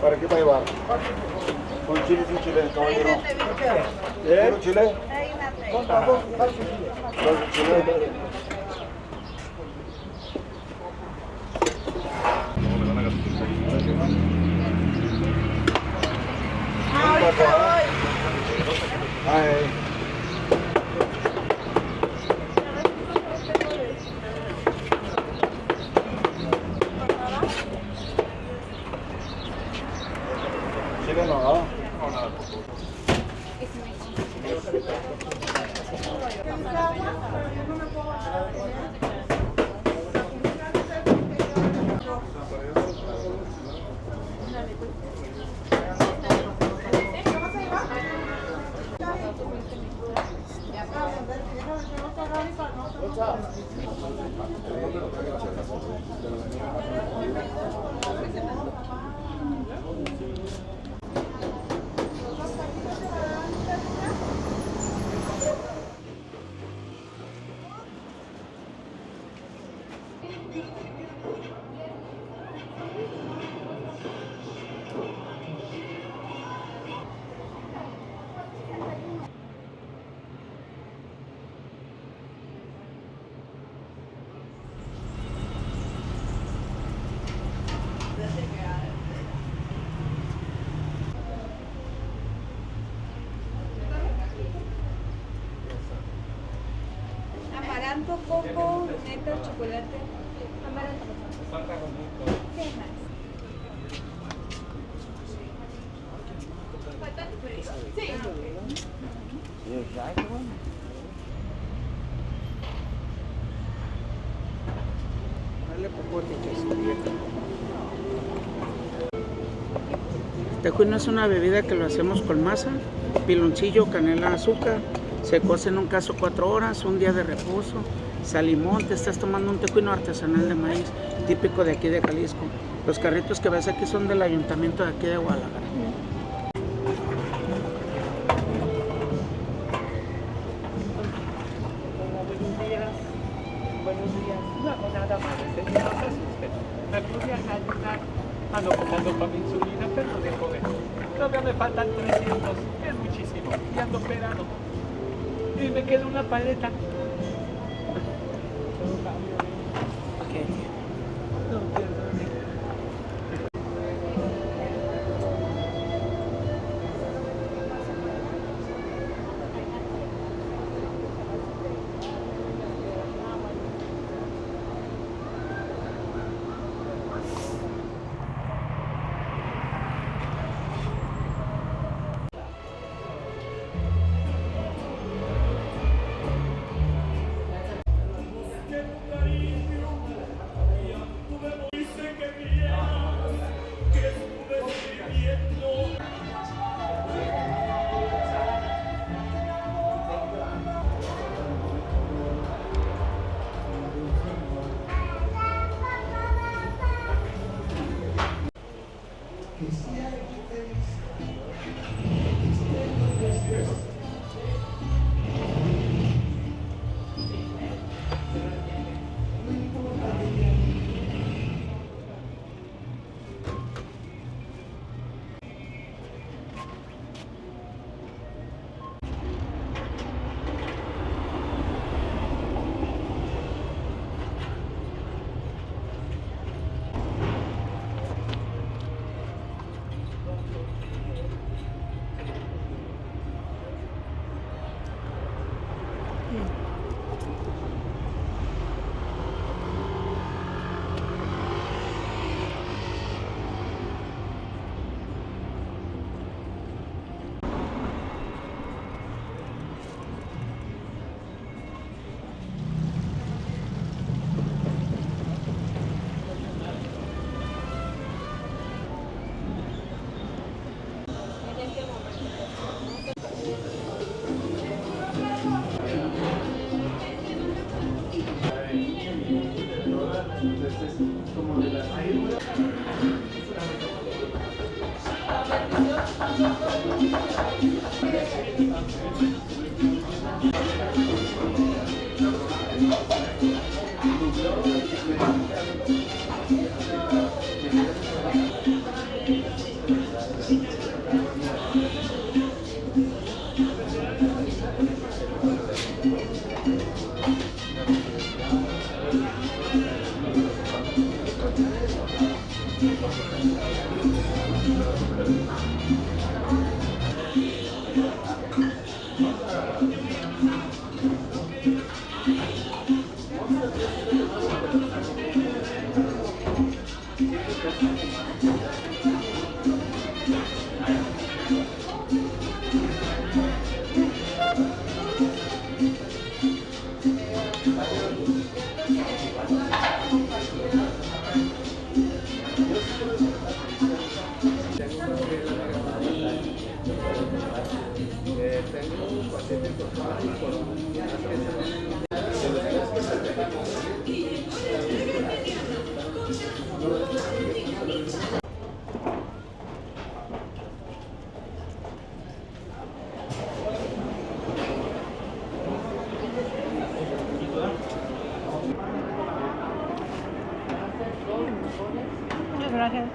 ¿Para qué va a llevar? Con chile sin chile, caballero. ¿Quiero chile? Con chile. Ay. Chile no, ¿ah? Amaranto, coco, neta, chocolate. Amaranto. ¿Qué más? Sí. Tejuino es una bebida que lo hacemos con masa, piloncillo, canela, azúcar. Se cose en un caso 4 horas, un día de reposo, sal y limón. Te estás tomando un tejuino artesanal de maíz, típico de aquí de Jalisco. Los carritos que ves aquí son del ayuntamiento de aquí de Guadalajara. Buenos días. No hago nada más, no se asusten. Me pude ayudar. Ando comprando para mi insulina, pero no dejo ver. Todavía me faltan 300, es muchísimo. Y ando operado. Y me queda una paleta. No, perdone. Muchas gracias.